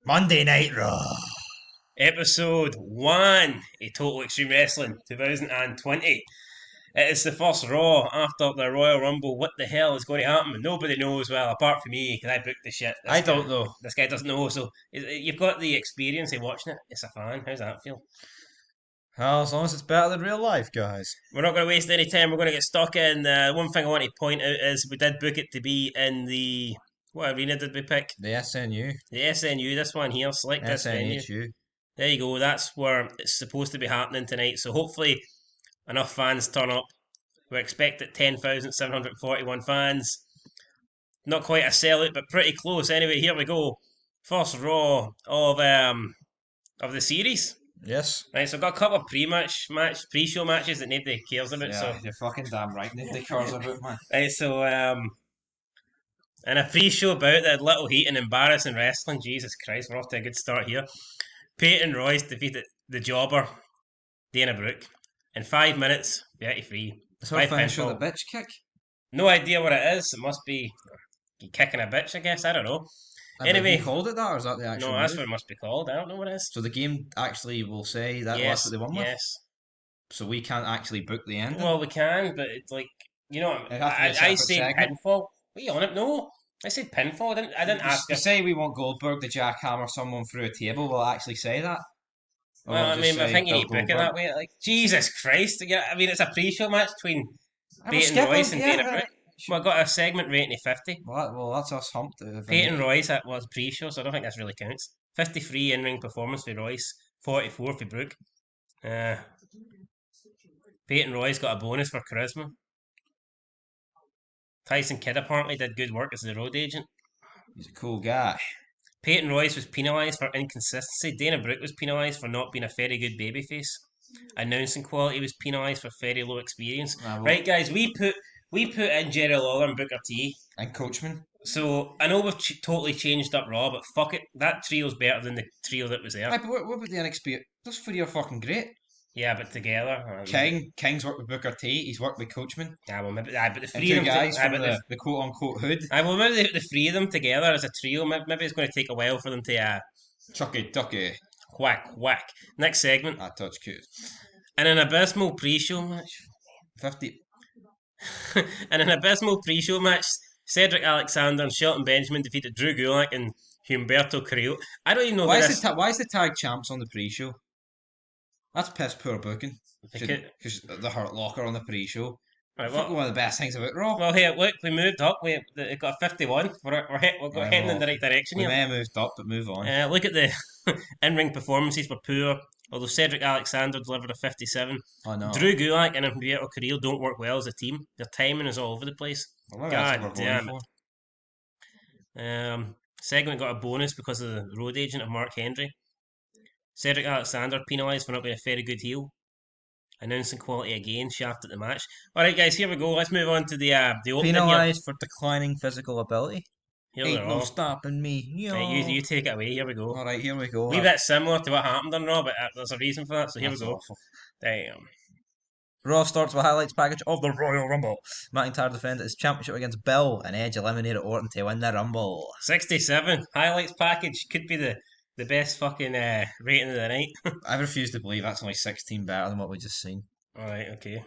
Monday Night Raw. EP.1 a Total Extreme Wrestling 2020. It is the first Raw after the Royal Rumble. What the hell is going to happen? Nobody knows, well, apart from me, because I booked the shit. I don't know. This guy doesn't know, so you've got the experience of watching it. It's a fan. How's that feel? Well, as long as it's better than real life, guys. We're not going to waste any time. We're going to get stuck in. One thing I want to point out is we did book it to be in the... What arena did we pick? The SNU. The SNU, this one here. Select this venue. SNHU. There you go. That's where it's supposed to be happening tonight. So hopefully enough fans turn up. We're expecting 10,741 fans. Not quite a sellout, but pretty close. Anyway, here we go. First Raw of the series. Yes. Right, so I've got a couple of pre-show matches that nobody cares about. Yeah, So you're fucking damn right. Nobody cares about, man. right, so and a pre-show bout that had little heat and embarrassing wrestling. Jesus Christ, we're off to a good start here. Peyton Royce defeated the jobber, Dana Brooke, in 5 minutes, 33. Is her finisher the bitch kick? No idea what it is. It must be kicking a bitch, I guess. I don't know. Anyway, have you called it that, or is that the actual? No, that's what it must be called. I don't know what it is. So the game actually will say that that's what they won with. Yes. So we can't actually book the ending. Well, we can, but it's like I say pinfall. What are you on it? No, I said pinfall. I didn't ask. To say we want Goldberg to jackhammer someone through a table, will actually say that. Well, I mean, I think you need to book it that way. Like, Jesus Christ! Yeah, I mean, it's a pre-show match between Peyton Royce and Dana Brooke. Well, I got a segment rating of 50. Well, that's us humped. Peyton Royce, that was pre-show, so I don't think this really counts. 53 in-ring performance for Royce, 44 for Brooke. Peyton Royce got a bonus for charisma. Tyson Kidd apparently did good work as the road agent. He's a cool guy. Peyton Royce was penalised for inconsistency. Dana Brooke was penalised for not being a very good babyface. Announcing quality was penalised for very low experience. Right, guys, we put in Jerry Lawler and Booker T. And Coachman. So, I know we've totally changed up Raw, but fuck it. That trio's better than the trio that was there. Right, but what about the inexperienced? Those three are fucking great. Yeah, but together. King's worked with Booker T. He's worked with Coachman. Yeah, well, maybe, but the three and of two them. guys from the quote-unquote hood. Well, maybe the three of them together as a trio, maybe it's going to take a while for them to... Chucky Ducky. Whack. Next segment. I touch cute. And an abysmal pre-show match. 50. And an abysmal pre-show match, Cedric Alexander and Shelton Benjamin defeated Drew Gulak and Humberto Carrillo. I don't even know why is the tag champs on the pre-show? That's piss poor booking. Because the Hurt Locker on the pre-show. Right, one of the best things about Raw. Well, here, look, we moved up. We got a 51. We're heading in the right direction here. We may have moved up, but move on. Look at the in-ring performances were poor. Although Cedric Alexander delivered a 57. Oh, no. Drew Gulak and Humberto Carrillo don't work well as a team. Their timing is all over the place. Well, God damn it. Segment got a bonus because of the road agent of Mark Henry. Cedric Alexander penalised for not being a very good heel. Announcing quality again, shafted the match. Alright guys, here we go. Let's move on to the opening. Penalised for declining physical ability. Here Ain't no stopping me. Right, you take it away. Here we go. Alright, here we go. A wee bit similar to what happened on Raw, but there's a reason for that, so here That's we go. Awful. Damn. Raw starts with highlights package of the Royal Rumble. McIntyre defended his championship against Bill, and Edge eliminated Orton to win the Rumble. 67. Highlights package could be the best fucking rating of the night. I refuse to believe that's only 16 better than what we just seen. Alright, okay.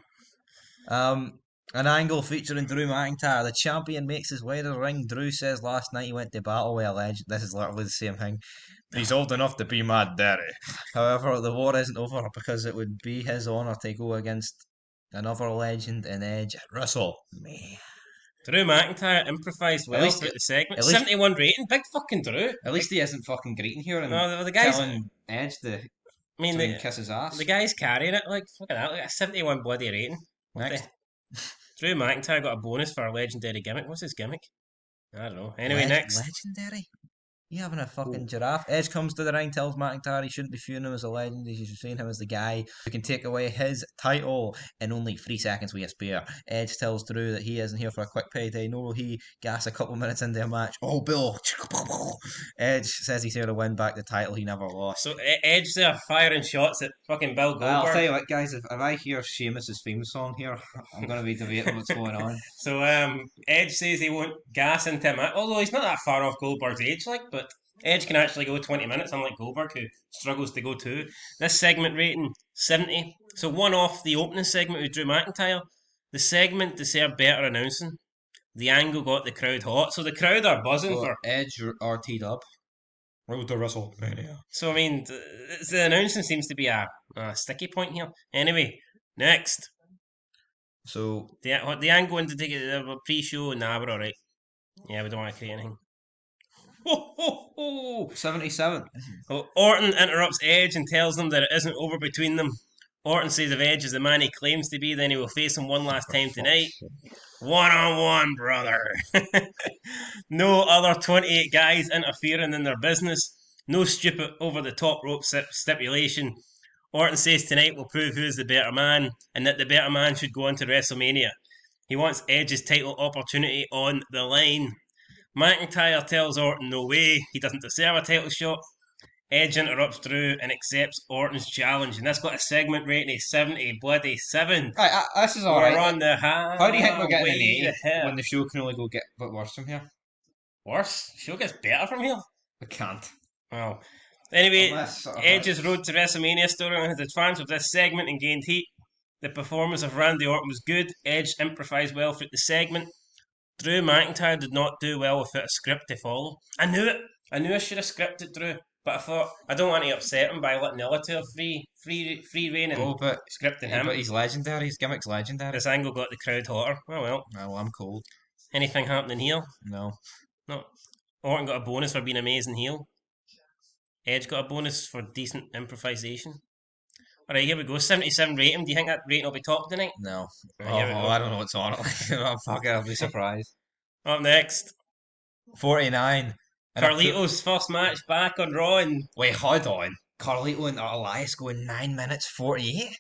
An angle featuring Drew McIntyre. The champion makes his way to the ring. Drew says last night he went to battle with a legend. This is literally the same thing. He's old enough to be my daddy. However, the war isn't over because it would be his honour to go against another legend in Edge at WrestleMania. Drew McIntyre improvised well throughout the segment. 71 rating, big fucking Drew. At least he isn't fucking greeting here and the guy's telling Edge to kiss his ass. The guy's carrying it like fucking that, like a 71 bloody rating. Next. Drew McIntyre got a bonus for a legendary gimmick. What's his gimmick? I don't know. Anyway, next. Legendary? You having a fucking giraffe? Edge comes to the ring, tells McIntyre he shouldn't be viewing him as a legend. He should be seeing him as the guy who can take away his title in only 3 seconds with a spear. Edge tells Drew that he isn't here for a quick payday, nor will he gas a couple minutes into a match. Oh, Bill! Edge says he's here to win back the title he never lost. So Edge there firing shots at fucking Bill Goldberg. I'll tell you what, guys, if I hear Sheamus' theme song here, I'm going to be debating what's going on. So Edge says he won't gas into a match, although he's not that far off Goldberg's age, like, but Edge can actually go 20 minutes, unlike Goldberg, who struggles to go 2. This segment rating, 70. So one off the opening segment with Drew McIntyre. The segment deserved better announcing. The angle got the crowd hot. So the crowd are buzzing for Edge RT Dub. Road to WrestleMania. So, I mean, the announcing seems to be a sticky point here. Anyway, next. So, the angle into the pre-show, nah, we're alright. Yeah, we don't want to create anything. Ho, ho, ho. 77. Well, Orton interrupts Edge and tells them that it isn't over between them. Orton says if Edge is the man he claims to be, then he will face him one last time tonight. One-on-one, brother. No other 28 guys interfering in their business. No stupid over-the-top rope stipulation. Orton says tonight will prove who is the better man, and that the better man should go on to WrestleMania. He wants Edge's title opportunity on the line. McIntyre tells Orton no way, he doesn't deserve a title shot. Edge interrupts Drew and accepts Orton's challenge, and that's got a segment rating of 77. Right, this is alright. We're on the How do you think we're getting an A when the show can only go get a bit worse from here? Worse? The show gets better from here? We can't. Well, anyway, Unless, Edge's road to WrestleMania storyline has advanced with this segment and gained heat. The performance of Randy Orton was good. Edge improvised well throughout the segment. Drew McIntyre did not do well without a script to follow. I knew it. I knew I should have scripted Drew, but I thought I don't want to upset him by letting the other two have free reign and scripting him. But he's legendary. His gimmick's legendary. This angle got the crowd hotter. Oh well. Well, I'm cold. Anything happening here? No. No. Orton got a bonus for being amazing heel. Edge got a bonus for decent improvisation. Alright, here we go. 77 rating. Do you think that rating will be top tonight? No. Right, I don't know what's on it. Oh, fuck it, I'll be surprised. Up next, 49. Carlito's first match back on Raw. And wait, hold on. Carlito and Elias going 9 minutes 48?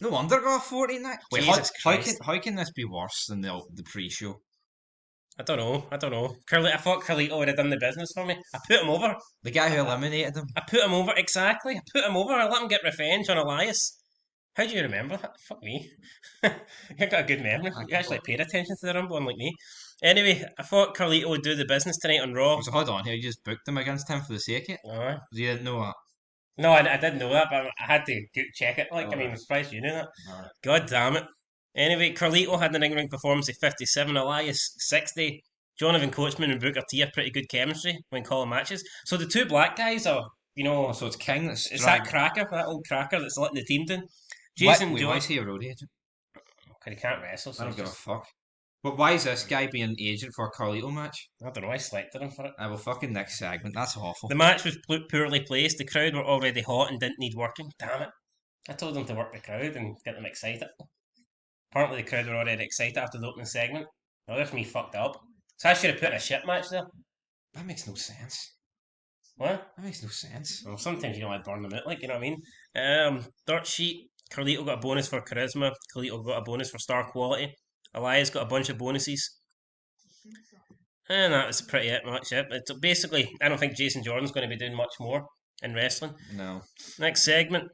No wonder got 49. Wait, how can this be worse than the pre-show? I don't know. I thought Carlito would have done the business for me. I put him over. The guy who eliminated him. I put him over, exactly. I put him over. I let him get revenge on Elias. How do you remember that? Fuck me. You got a good memory. You actually paid attention to the Rumble, unlike me. Anyway, I thought Carlito would do the business tonight on Raw. So hold on here, you just booked him against him for the sake of it? You didn't know that? No, I didn't know that, but I had to check it. I'm surprised you knew that. God damn it. Anyway, Carlito had an in-ring performance of 57, Elias 60. Jonathan Coachman and Booker T have pretty good chemistry when calling matches. So the two black guys are, so it's King that's... It's that cracker, that old cracker that's letting the team down. Jason Jones... Why is he a road agent? Because he can't wrestle, so I don't give a fuck. But why is this guy being an agent for a Carlito match? I don't know, I selected him for it. Well, fucking next segment, that's awful. The match was poorly placed, the crowd were already hot and didn't need working. Damn it. I told them to work the crowd and get them excited. Apparently the crowd were already excited after the opening segment. Now that's me fucked up. So I should have put in a shit match there. That makes no sense. What? That makes no sense. Well, sometimes you don't like burn them out, you know what I mean? Dirt sheet. Carlito got a bonus for charisma. Carlito got a bonus for star quality. Elias got a bunch of bonuses. And that was pretty much it. It's basically, I don't think Jason Jordan's going to be doing much more in wrestling. No. Next segment.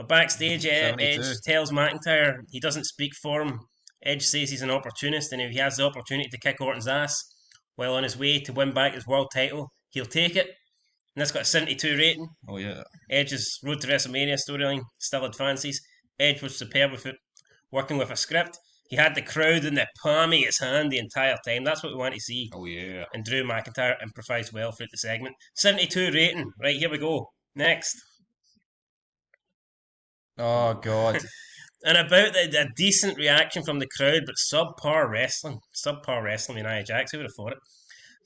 Backstage, Edge tells McIntyre he doesn't speak for him. Edge says he's an opportunist, and if he has the opportunity to kick Orton's ass while on his way to win back his world title, he'll take it. And that's got a 72 rating. Oh yeah. Edge's road to WrestleMania storyline still advances. Edge was superb with it, working with a script. He had the crowd in the palm of his hand the entire time. That's what we want to see. Oh yeah. And Drew McIntyre improvised well throughout the segment. 72 rating. Right, here we go. Next. Oh God. And about a decent reaction from the crowd, but subpar wrestling. Subpar wrestling with Nia Jax. Who would have thought it?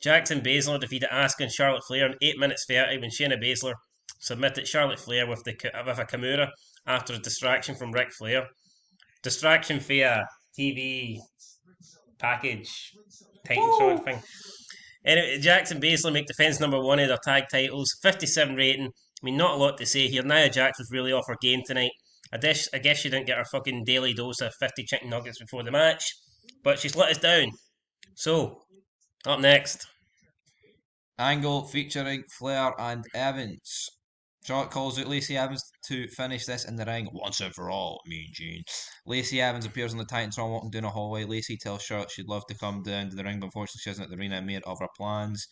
Jax and Baszler defeated Asuka and Charlotte Flair in 8 minutes 30 when Shayna Baszler submitted Charlotte Flair with a Kimura after a distraction from Ric Flair. Distraction via TV package Titan sort of thing. Anyway, Jax and Baszler make defense number 1 of their tag titles. 57 rating. I mean, not a lot to say here. Nia Jax was really off her game tonight. I guess she didn't get her fucking daily dose of 50 chicken nuggets before the match, but she's let us down. So, up next. Angle featuring Flair and Evans. Charlotte calls out Lacey Evans to finish this in the ring once and for all. Mean Gene. Lacey Evans appears on the Titantron walking down a hallway. Lacey tells Charlotte she'd love to come down to the ring, but unfortunately she isn't at the arena and made other plans.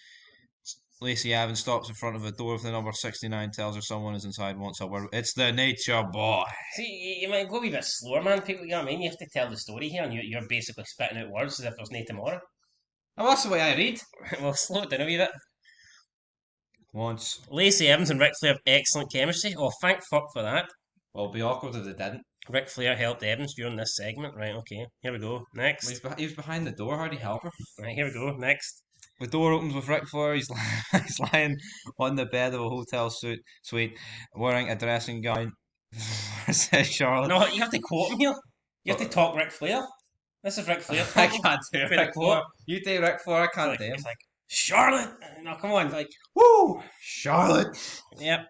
Lacey Evans stops in front of a door with the number 69, tells her someone is inside, wants a word. It's the Nature Boy. See, you might go a wee bit slower, man. People, you know what I mean? You have to tell the story here, and you're basically spitting out words as if there's no tomorrow. Oh, that's the way I read. Well, slow it down a wee bit. Once. Lacey Evans and Ric Flair have excellent chemistry. Oh, thank fuck for that. Well, it'd be awkward if they didn't. Ric Flair helped Evans during this segment. Right, okay. Here we go. Next. He was behind the door. How'd he help her? Right, here we go. Next. The door opens with Ric Flair. He's lying on the bed of a hotel suite, wearing a dressing gown. Says Charlotte. No, you have to quote him here. You have to talk Ric Flair. This is Ric Flair. I can't do Ric Flair. You do Ric Flair. I can't do him. It's like, Charlotte! No, come on. Like, woo! Charlotte! Yep.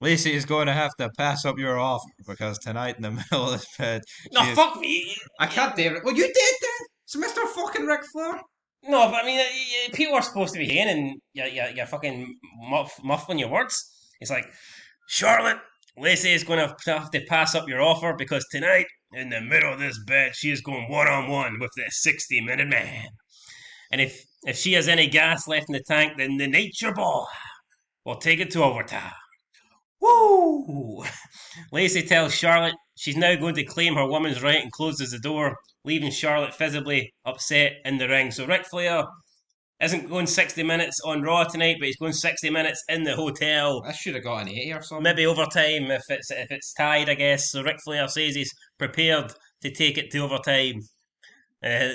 Lacey is going to have to pass up your offer because tonight in the middle of this bed. No, fuck me! I can't do it. Well, you did then! It's Mr. fucking Ric Flair. No, but I mean, people are supposed to be hearing and you're fucking muffling your words. It's like, Charlotte, Lacey is going to have to pass up your offer because tonight, in the middle of this bed, she is going one-on-one with the 60-minute man. And if she has any gas left in the tank, then the Nature Boy will take it to overtime. Woo! Lacey tells Charlotte she's now going to claim her woman's right and closes the door, leaving Charlotte visibly upset in the ring. So Ric Flair isn't going 60 minutes on Raw tonight, but he's going 60 minutes in the hotel. I should have got an 80 or something. Maybe overtime if it's tied, I guess. So Ric Flair says he's prepared to take it to overtime.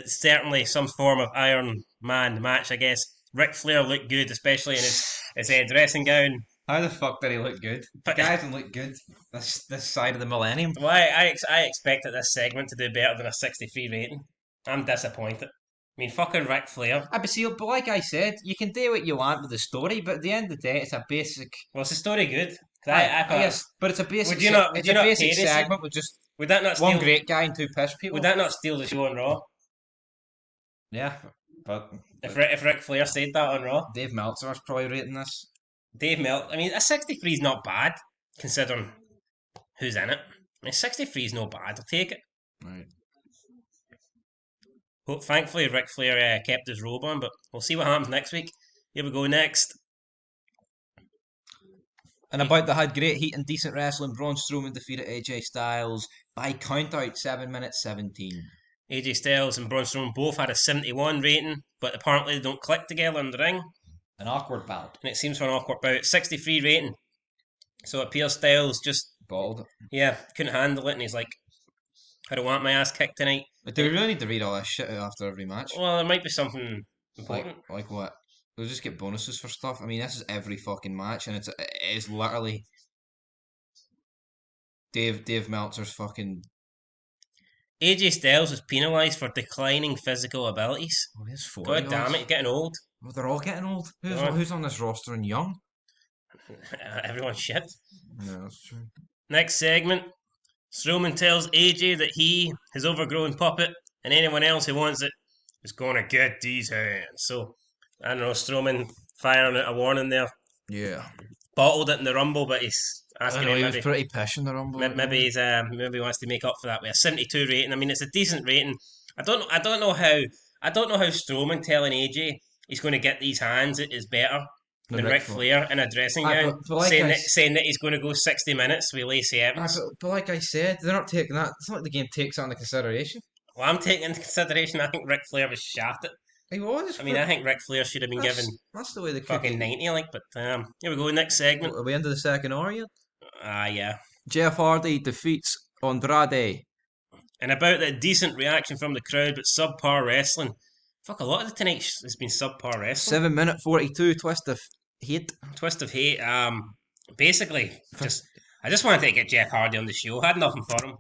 Certainly some form of Iron Man match, I guess. Ric Flair looked good, especially in his dressing gown. How the fuck did he look good? The guy doesn't look good this side of the millennium. Well, I expected this segment to do better than a 63 rating. I'm disappointed. I mean, fucking Ric Flair. But like I said, you can do what you want with the story, but at the end of the day, it's a basic. Well, is the story good? Yes, but it's a basic. Would you not? It's a basic segment with just would that not one great guy and two piss people. Would that not steal the show on Raw? Yeah, but if Ric Flair said that on Raw, Dave Meltzer's probably rating this. I mean, a 63 is not bad considering who's in it. I mean, 63 is no bad. I'll take it. Right. Well, thankfully, Ric Flair kept his robe on, but we'll see what happens next week. Here we go next. And about that had great heat and decent wrestling, Braun Strowman defeated AJ Styles by countout 7 minutes 17. AJ Styles and Braun Strowman both had a 71 rating, but apparently they don't click together in the ring. An awkward bout. And it seems for an awkward bout. 63 rating. So it appears Styles just bottled it. Yeah, couldn't handle it, and he's like, I don't want my ass kicked tonight. But do we really need to read all this shit out after every match? Well, there might be something important. Like what? They'll just get bonuses for stuff. I mean, this is every fucking match, and it is literally Dave Meltzer's fucking. AJ Styles was penalised for declining physical abilities. Oh, he's 40. God damn it, he's getting old. Well, they're all getting old. Who's on this roster and young? Everyone's shit. Yeah, that's true. Next segment. Strowman tells AJ that he, his overgrown puppet, and anyone else who wants it, is going to get these hands. So, I don't know, Strowman firing out a warning there. Yeah. Bottled it in the Rumble, but he's asking him. He was pretty pish in the Rumble. Maybe he wants to make up for that with a 72 rating. I mean, it's a decent rating. I don't know how Strowman telling AJ he's going to get these hands is better than Ric Flair in a dressing gown, saying that he's going to go 60 minutes with Lacey Evans. But like I said, they're not taking that. It's not like the game takes that into consideration. Well, I'm taking into consideration. I think Ric Flair was shafted. He was. I mean, I think Ric Flair should have been given. That's the way they fucking 90, like. But here we go. Next segment. Are we into the second hour yet? Yeah. Jeff Hardy defeats Andrade. And about that decent reaction from the crowd, but subpar wrestling. Fuck, a lot of the tonight has been subpar wrestling. 7 minute 42 twist of hate. Twist of hate. Basically, I just wanted to get Jeff Hardy on the show. I had nothing for him.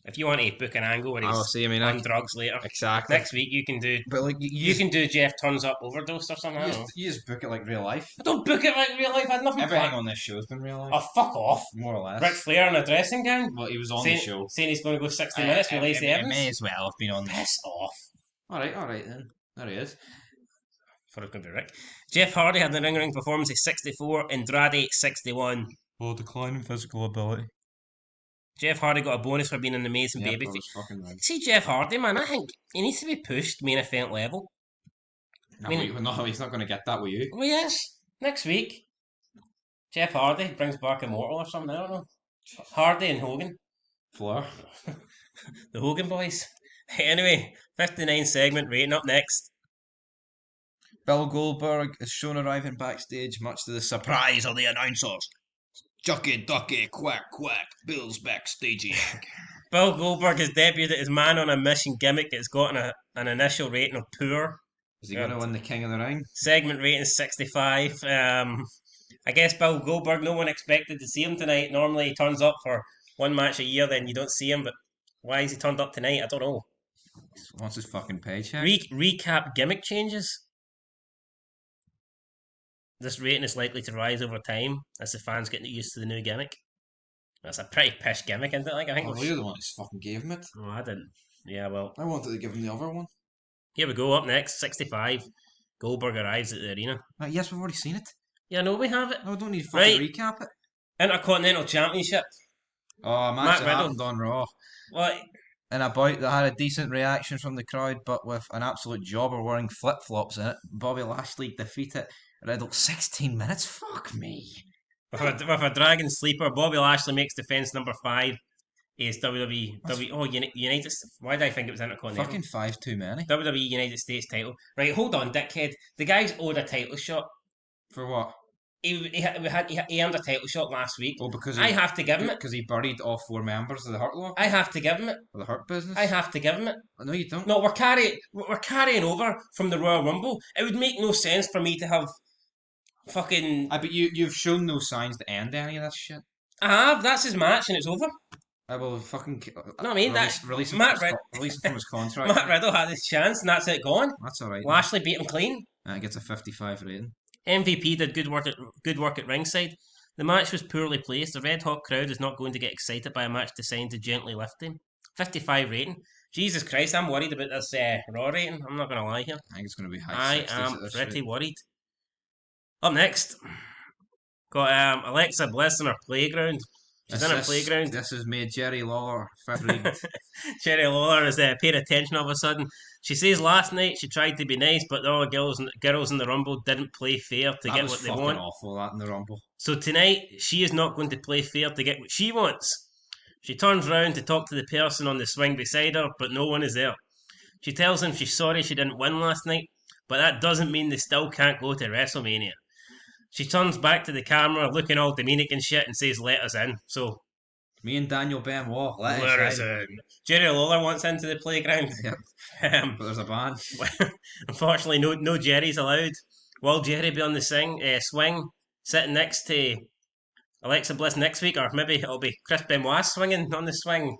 If you want to book an angle where he's on drugs later, exactly. Next week you can do. But like you can do Jeff turns up overdose or something. You just book it like real life. I don't book it like real life. I had nothing. Everything on this show has been real life. Oh, fuck off. More or less. Ric Flair in a dressing gown. Well, he was on the show saying he's going to go 60 minutes with Lacey Evans. May as well have been on. Piss off. All right then. There he is. Thought it was going to be Rick. Jeff Hardy had the ring performance of 64, Andrade 61. Well, decline in physical ability. Jeff Hardy got a bonus for being an amazing babyface. See, Jeff Hardy, man, I think he needs to be pushed main event level. No, he's not going to get that with you. Well, yes. Next week, Jeff Hardy brings back Immortal or something. I don't know. Hardy and Hogan. Flair. The Hogan boys. Anyway, 59 segment rating up next. Bill Goldberg is shown arriving backstage, much to the surprise of the announcers. Ducky, ducky, quack, quack. Bill's backstage. Bill Goldberg has debuted as Man on a Mission gimmick. It's got an initial rating of poor. Is he going to win the King of the Ring? Segment rating is 65. I guess Bill Goldberg, no one expected to see him tonight. Normally he turns up for one match a year, then you don't see him. But why has he turned up tonight? I don't know. What's his fucking paycheck? Recap gimmick changes. This rating is likely to rise over time as the fans get used to the new gimmick. That's a pretty pish gimmick, isn't it? Like, I think you're the one who fucking gave him it. Oh, I didn't. Yeah, well. I wanted to give him the other one. Here we go, up next, 65. Goldberg arrives at the arena. Yes, we've already seen it. Yeah, no, we have it. No, we don't need to fucking recap it. Intercontinental Championship. Oh, Matt Riddle on Raw. What? In a bout that had a decent reaction from the crowd, but with an absolute jobber wearing flip-flops in it, Bobby Lashley defeated Riddle 16 minutes? Fuck me. With a Dragon Sleeper, Bobby Lashley makes defense number 5. Is WWE United. Why did I think it was Intercontinental? Fucking 5 too many. WWE United States title. Right, hold on, dickhead. The guy's owed a title shot. For what? He earned a title shot last week. Oh, because I have to give him it. Because he buried all 4 members of the Hurt Lock. I have to give him it. For the Hurt Business. I have to give him it. No, you don't. No, we're carrying over from the Royal Rumble. It would make no sense for me to have fucking. But you've shown no signs to end any of that shit. I have. That's his match, and it's over. I will fucking. No, I mean release him from his contract. Matt Riddle had his chance, and that's it gone. That's alright. Lashley beat him clean. And it gets a 55 rating. MVP did good work at ringside. The match was poorly placed. The red hot crowd is not going to get excited by a match designed to gently lift him. 55 rating. Jesus Christ, I'm worried about this Raw rating. I'm not going to lie here. I think it's going to be high. I am pretty worried. Up next, got Alexa Bliss in her playground. She's in her playground. This has made Jerry Lawler fatigued. Jerry Lawler has paid attention all of a sudden. She says last night she tried to be nice, but the other girls in the Rumble didn't play fair to get what they want. That was fucking awful, that in the Rumble. So tonight, she is not going to play fair to get what she wants. She turns round to talk to the person on the swing beside her, but no one is there. She tells him she's sorry she didn't win last night, but that doesn't mean they still can't go to WrestleMania. She turns back to the camera, looking all Dominican and shit, and says, "Let us in." So, me and Daniel Benoit, let us in. Jerry Lawler wants into the playground. Yep. But there's a ban. Unfortunately, no Jerry's allowed. Will Jerry be on the swing, sitting next to Alexa Bliss next week, or maybe it'll be Chris Benoit swinging on the swing?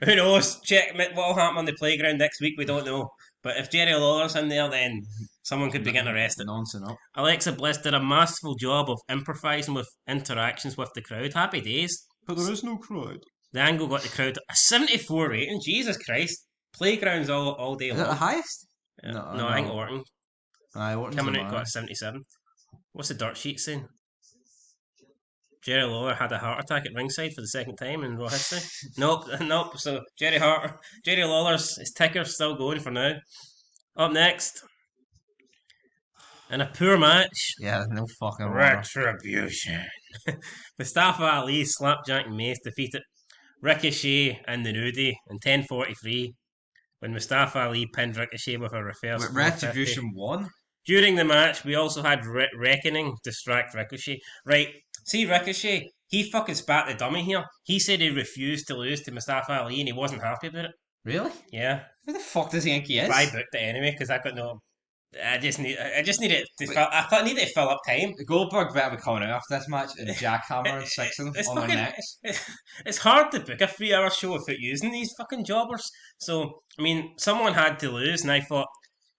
Who knows? Check what'll happen on the playground next week. We don't know. But if Jerry Lawler's in there, then someone could be getting arrested. Nonsense up. Alexa Bliss did a masterful job of improvising with interactions with the crowd. Happy days. But there is no crowd. The angle got the crowd a 74 rating. Jesus Christ. Playgrounds all day long. Is it the highest? No, I think Orton. Orton's coming out got a 77. What's the dirt sheet saying? Jerry Lawler had a heart attack at ringside for the second time in Raw history. Nope. So Jerry Lawler's his ticker's still going for now. Up next, in a poor match. Yeah, no fucking Retribution. Mustafa Ali, Slapjack and Mace defeated Ricochet and the Nudie in 10:43 when Mustafa Ali pinned Ricochet with a reverse. But Retribution won? During the match, we also had Reckoning distract Ricochet. Right, see Ricochet, he fucking spat the dummy here. He said he refused to lose to Mustafa Ali and he wasn't happy about it. Really? Yeah. Who the fuck does he think he is? I booked it anyway because I got no. I just need it to fill. I need it to fill up time. Goldberg better be coming out after this match and jackhammer and 6 of them on their necks. It's hard to book a 3-hour show without using these fucking jobbers. So I mean, someone had to lose, and I thought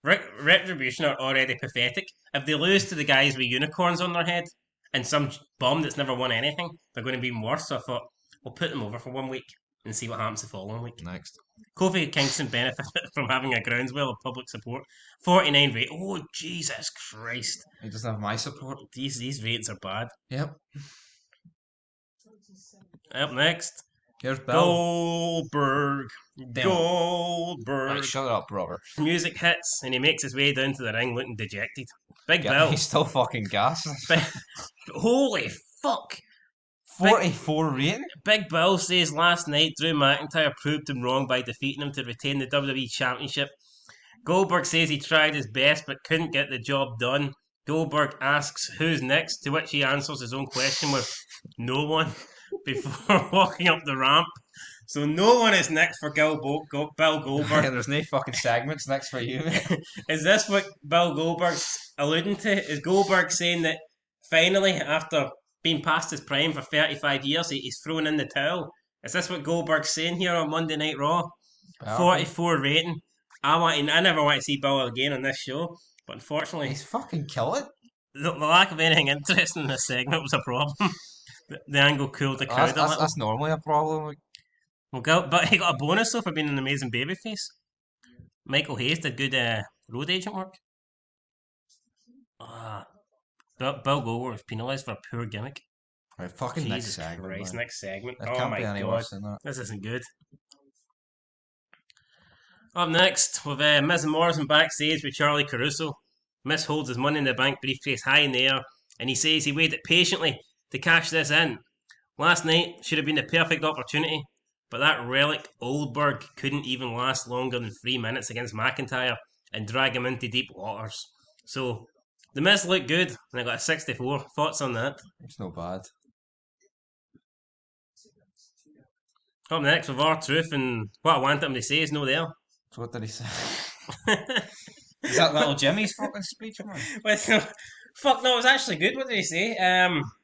Retribution are already pathetic. If they lose to the guys with unicorns on their head and some bum that's never won anything, they're going to be even worse. So I thought we'll put them over for 1 week and see what happens the following week. Next. Kofi Kingston benefited from having a groundswell of public support. 49 rate. Oh, Jesus Christ. He doesn't have my support. These rates are bad. Yep. Up next. Here's Bill. Goldberg. Right, shut up, brother. Music hits and he makes his way down to the ring looking dejected. Big Bill. He's still fucking gas. Holy fuck! 44 rating? Big Bill says last night Drew McIntyre proved him wrong by defeating him to retain the WWE Championship. Goldberg says he tried his best but couldn't get the job done. Goldberg asks who's next, to which he answers his own question with no one before walking up the ramp. So no one is next for Bill Goldberg. There's no fucking segments next for you. Is this what Bill Goldberg's alluding to? Is Goldberg saying that finally, after being past his prime for 35 years, he's throwing in the towel? Is this what Goldberg's saying here on Monday Night Raw? 44 rating. I never want to see Bill again on this show, but unfortunately, he's fucking killing. The lack of anything interesting in this segment was a problem. The angle cooled the crowd a little. That's normally a problem. But he got a bonus though for being an amazing babyface. Michael Hayes did good road agent work. Bill Goldberg was penalised for a poor gimmick. Right, fucking Jesus next segment. Christ, next segment. It oh can't my be any god, worse than that. this isn't good. Up next, with Miz and Morrison backstage with Charlie Caruso. Miz holds his Money in the Bank briefcase high in the air, and he says he waited patiently to cash this in. Last night should have been the perfect opportunity, but that relic Goldberg couldn't even last longer than 3 minutes against McIntyre and drag him into deep waters. So, the Miz looked good, and I got a 64. Thoughts on that? It's not bad. Up next with R-Truth, and what I wanted him to say is no there. So what did he say? Is that little Jimmy's fucking speech, man? Fuck no, it was actually good. What did he say?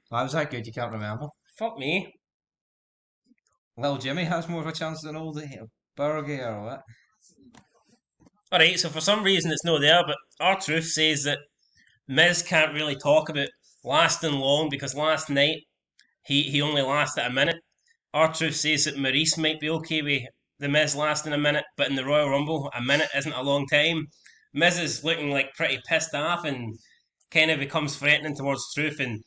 Why was that good? You can't remember. Fuck me. Little Jimmy has more of a chance than old Burger or what? Alright, so for some reason it's no there, but R-Truth says that Miz can't really talk about lasting long because last night he only lasted a minute. R-Truth says that Maurice might be okay with the Miz lasting a minute, but in the Royal Rumble, a minute isn't a long time. Miz is looking like pretty pissed off and kind of becomes threatening towards Truth, and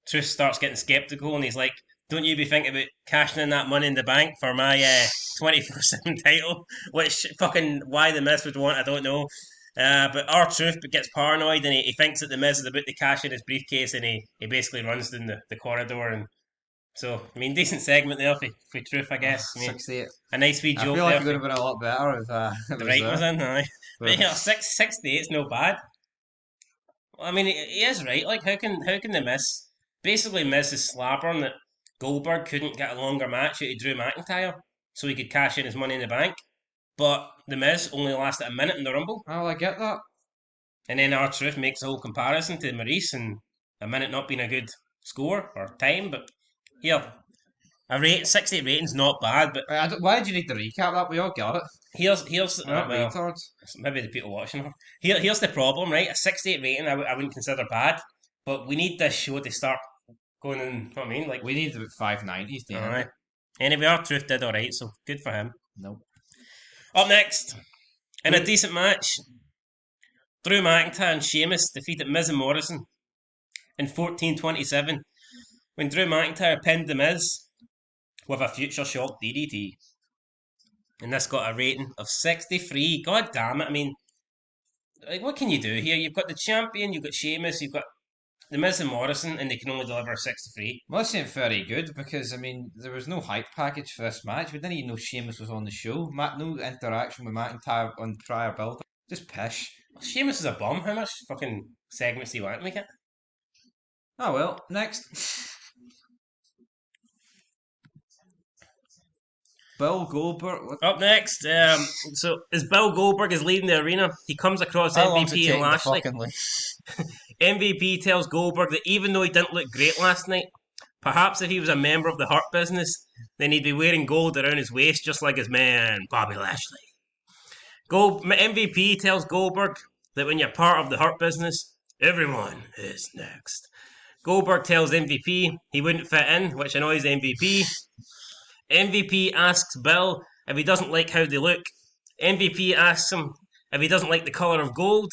Truth starts getting skeptical, and he's like, don't you be thinking about cashing in that Money in the Bank for my 24/7 title? Which fucking why the Miz would want, I don't know. But R-Truth gets paranoid, and he thinks that the Miz is about to cash in his briefcase, and he basically runs down the corridor. And so, I mean, decent segment there for Truth, I guess. I mean, 68. A nice wee joke. I feel like it would have been a lot better if the writing was in, aye. But yeah, 68's no bad. Well, I mean, he is right. Like, how can the Miz? Basically, Miz is slabbering that Goldberg couldn't get a longer match out of Drew McIntyre, so he could cash in his Money in the Bank. But the Miz only lasted a minute in the Rumble. Oh, I get that. And then R-Truth makes a whole comparison to Maurice and a minute not being a good score or time. But here, 68 rating's not bad. But why did you need to recap that? We all got it. Here's retards. Maybe the people watching. Here's the problem, right? A 68 rating I wouldn't consider bad, but we need this show to start going in. You know what I mean? Like we need about 590s. Alright. Anyway, R-Truth did alright, so good for him. Nope. Up next, in a decent match, Drew McIntyre and Sheamus defeated Miz and Morrison in 14:27 when Drew McIntyre pinned the Miz with a Future Shock DDT. And this got a rating of 63. God damn it. I mean, like, what can you do here? You've got the champion, you've got Sheamus, you've got the Miz and Morrison, and they can only deliver 63. Well, this ain't very good because, I mean, there was no hype package for this match. We didn't even know Sheamus was on the show. No interaction with McIntyre on prior build. Just pish. Sheamus is a bum. How much fucking segments do you want to make it? Oh well, next. Bill Goldberg. Up next, so as Bill Goldberg is leaving the arena, he comes across MVP and Lashley. MVP tells Goldberg that even though he didn't look great last night, perhaps if he was a member of the Hurt Business, then he'd be wearing gold around his waist just like his man, Bobby Lashley. MVP tells Goldberg that when you're part of the Hurt Business, everyone is next. Goldberg tells MVP he wouldn't fit in, which annoys MVP. MVP asks Bill if he doesn't like how they look. MVP asks him if he doesn't like the colour of gold,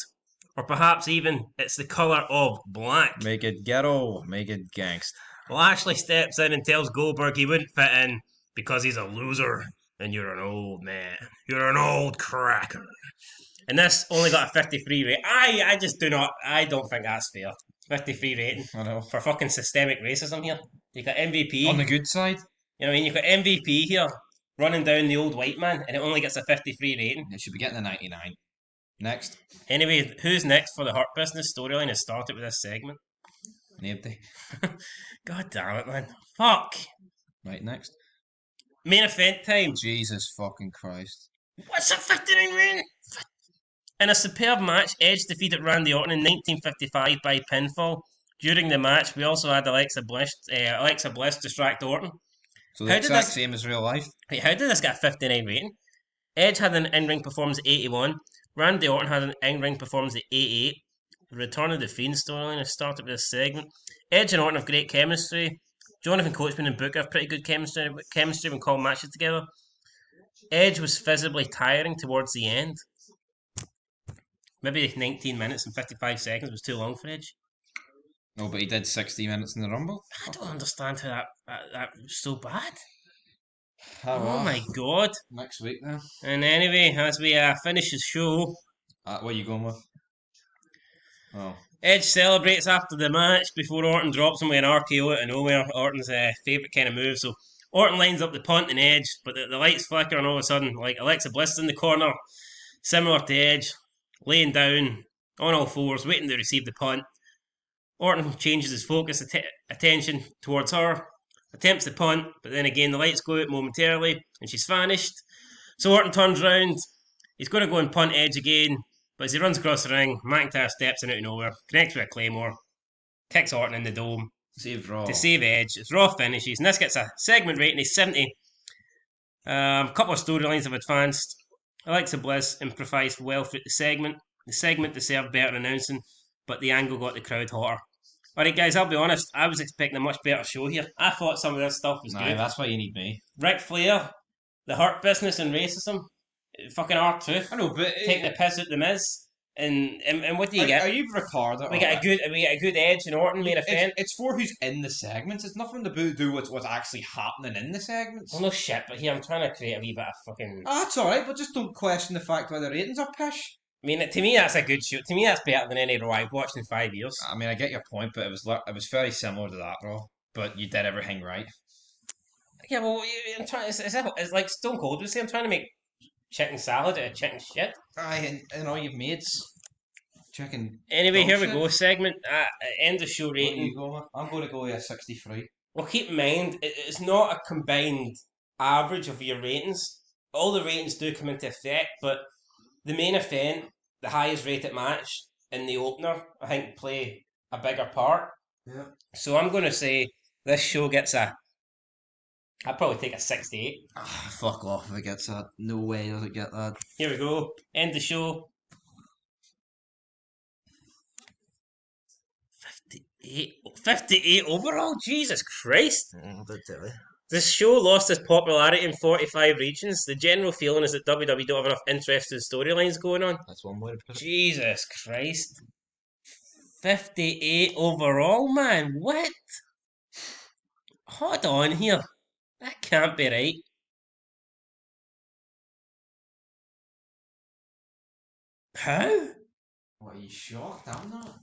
or perhaps even it's the colour of black. Make it ghetto, make it gangsta. Lashley steps in and tells Goldberg he wouldn't fit in because he's a loser and you're an old man. You're an old cracker. And this only got a 53 rate. I don't think that's fair. 53 rating I know. for fucking systemic racism here. You got MVP. On the good side, You know what I mean? You've got MVP here running down the old white man, and it only gets a 53 rating. it should be getting a 99. Next, Anyway, who's next for the Hurt Business storyline has started with this segment? nobody. God damn it, man. Fuck. Right, next. Main event time. Jesus fucking Christ. What's a 59 rating? In a superb match, Edge defeated Randy Orton in 1955 by pinfall. During the match, we also had Alexa Bliss distract Orton. So the exact same as real life. Wait, how did this get a 59 rating? Edge had an in-ring performance at 81. Randy Orton had an in-ring performance at 88. The Return of the Fiend storyline has started with this segment. Edge and Orton have great chemistry. Jonathan Coachman and Booker have pretty good chemistry when calling matches together. Edge was visibly tiring towards the end. Maybe 19 minutes and 55 seconds was too long for Edge. No, but he did 60 minutes in the Rumble. I don't understand how that was so bad. Oh my god. Next week then. And anyway, as we finish the show... what are you going with? Oh. Edge celebrates after the match before Orton drops him with an RKO out of nowhere. Orton's favourite kind of move. So Orton lines up the punt and Edge, but the lights flicker and all of a sudden, like Alexa Bliss in the corner, similar to Edge, laying down on all fours, waiting to receive the punt. Orton changes his focus attention towards her, attempts the punt, but then again the lights go out momentarily and she's vanished. So Orton turns round, he's going to go and punt Edge again, but as he runs across the ring, McIntyre steps in out of nowhere, connects with a Claymore, kicks Orton in the dome to save Edge. It's Raw finishes, and this gets a segment rating of 70. A couple of storylines have advanced. Alexa Bliss improvised well through the segment. The segment deserved better announcing, but the angle got the crowd hotter. Alright guys, I'll be honest, I was expecting a much better show here. I thought some of this stuff was good. That's why you need me. Ric Flair, the Hurt Business and racism, fucking R-Truth. I know, but... taking the piss out the Miz. And what do you get? Are you retarded? We get a good Edge and Orton main event. It's for who's in the segments. It's nothing to do with what's actually happening in the segments. Well, no shit, but here I'm trying to create a wee bit of fucking... That's alright, but just don't question the fact why the ratings are pish. I mean, to me that's a good show. To me that's better than any Raw I've watched in 5 years. I mean, I get your point, but it was very similar to that, Raw. But you did everything right. Yeah, well, I'm trying. It's like Stone Cold would say. I'm trying to make chicken salad out of chicken shit. Aye, and all you've made chicken. Anyway, here we go. Segment end of show rating. What are you going with? I'm going to go with a 63. Well, keep in mind it's not a combined average of your ratings. All the ratings do come into effect, but the main event, the highest rated match, and the opener, I think, play a bigger part. Yeah. So I'm going to say this show gets I'd probably take a 68. Fuck off if it gets that. No way does it get that. Here we go. End the show. 58 overall? Jesus Christ. This show lost its popularity in 45 regions. The general feeling is that WWE don't have enough interesting storylines going on. That's one way to put it. Jesus Christ. 58 overall, man. What? Hold on here. That can't be right. How? What, are you shocked? I'm not.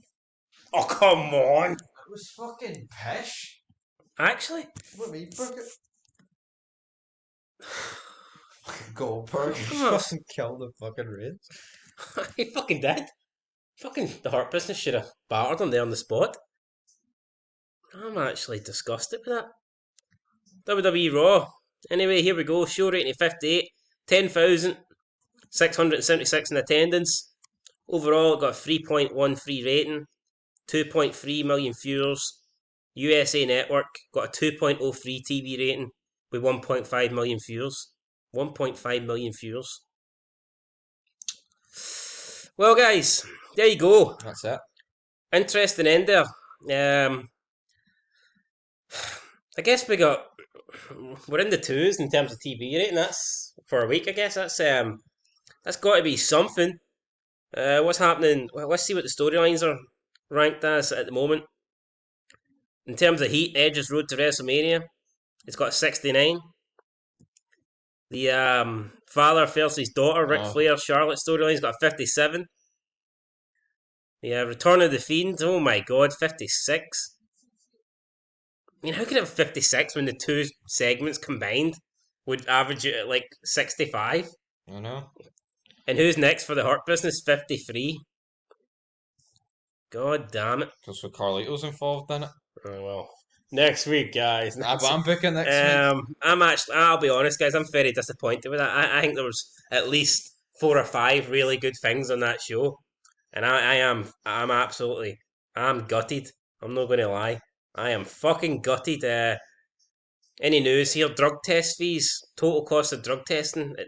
Oh, come on. It was fucking pish. Actually? Let me book it. Fucking Goldberg Oh. fucking killed the fucking Reigns. He fucking did. Fucking the Hurt Business should have battered him there on the spot. I'm actually disgusted with that. WWE Raw. Anyway, here we go. Show rating of 58. 10,676 in attendance. Overall, it got a 3.13 rating. 2.3 million viewers. USA Network got a 2.03 TV rating with 1.5 million viewers. 1.5 million viewers. Well, guys, there you go. That's it. Interesting end there. I guess we're in the twos in terms of TV rating. That's for a week. I guess that's got to be something. What's happening? Well, let's see what the storylines are ranked as at the moment. In terms of heat, Edge's road to WrestleMania, it's got a 69. The Father versus daughter, Ric Oh. Flair, Charlotte storyline's got a 57. Yeah, Return of the Fiend, oh my god, 56. I mean, how can it have 56 when the two segments combined would average it at like 65? I know. And who's next for the Hurt Business? 53. God damn it. Because with Carlito's involved in it. Oh, well. Next week, guys. I'm booking next week. I'll be honest, guys, I'm very disappointed with that. I think there was at least 4 or 5 really good things on that show. And I'm gutted. I'm not going to lie. I am fucking gutted. Any news here? Drug test fees, total cost of drug testing at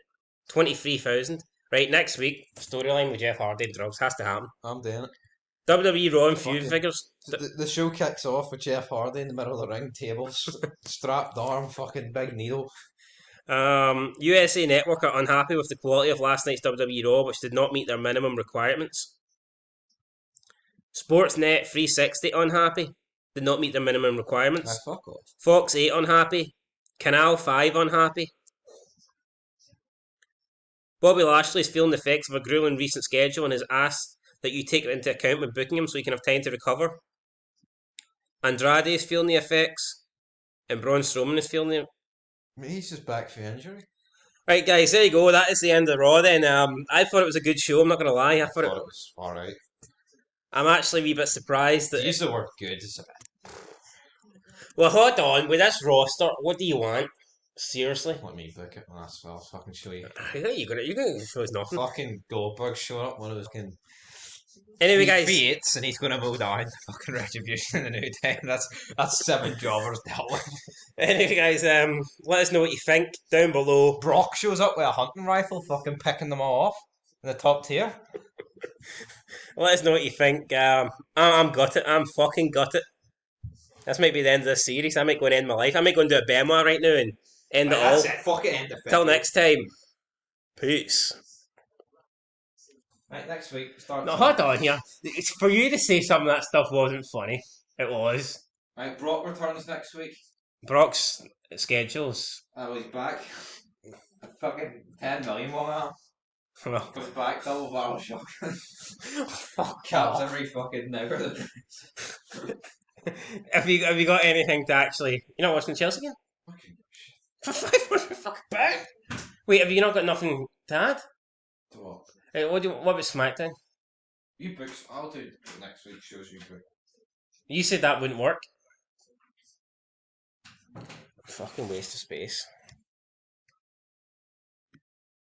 23,000. Right, next week, storyline with Jeff Hardy, drugs has to happen. I'm doing it. WWE Raw and Feud Fucking- figures. The show kicks off with Jeff Hardy in the middle of the ring, table, strapped arm, fucking big needle. USA Network are unhappy with the quality of last night's WWE Raw, which did not meet their minimum requirements. Sportsnet 360 unhappy, did not meet their minimum requirements. Fuck off. Fox 8 unhappy. Canal 5 unhappy. Bobby Lashley is feeling the effects of a grueling recent schedule and has asked that you take it into account when booking him so he can have time to recover. Andrade is feeling the effects, and Braun Strowman is feeling the. I mean, he's just back for injury. Right, guys, there you go. That is the end of Raw. Then I thought it was a good show. I'm not going to lie. I thought it was alright. I'm actually a wee bit surprised that. Use the word good. It's a bit. Well, hold on. With this roster, what do you want? Seriously? Let me book it. I'll fucking show you. You're gonna show us nothing. Fucking Goldberg showing up one of his fucking. Anyway, guys. Beats and he's going to mow down fucking Retribution in the new time. That's 7 jobbers dealt with. Anyway, guys, let us know what you think down below. Brock shows up with a hunting rifle, fucking picking them all off in the top tier. Let us know what you think. I'm gutted. I'm fucking gutted. This might be the end of the series. I might go and end my life. I might go and do a Benoit right now and end it all. That's it. Fucking end it. Till next time. Peace. Right, next week. Start. No, hold on here. It's for you to say some of that stuff wasn't funny. It was. Right, Brock returns next week. Brock's schedules. Oh, he's back. Fucking 10 million one out. Well, Goes back, double barrel shotgun. fuck Caps off. every fucking nigger. Have you got anything to actually? You're not watching Chelsea again? For 500 fucking pounds? Wait, have you not got nothing to add? What? Hey, what about SmackDown? You book. I'll do next week's shows. You book. You said that wouldn't work. Fucking waste of space.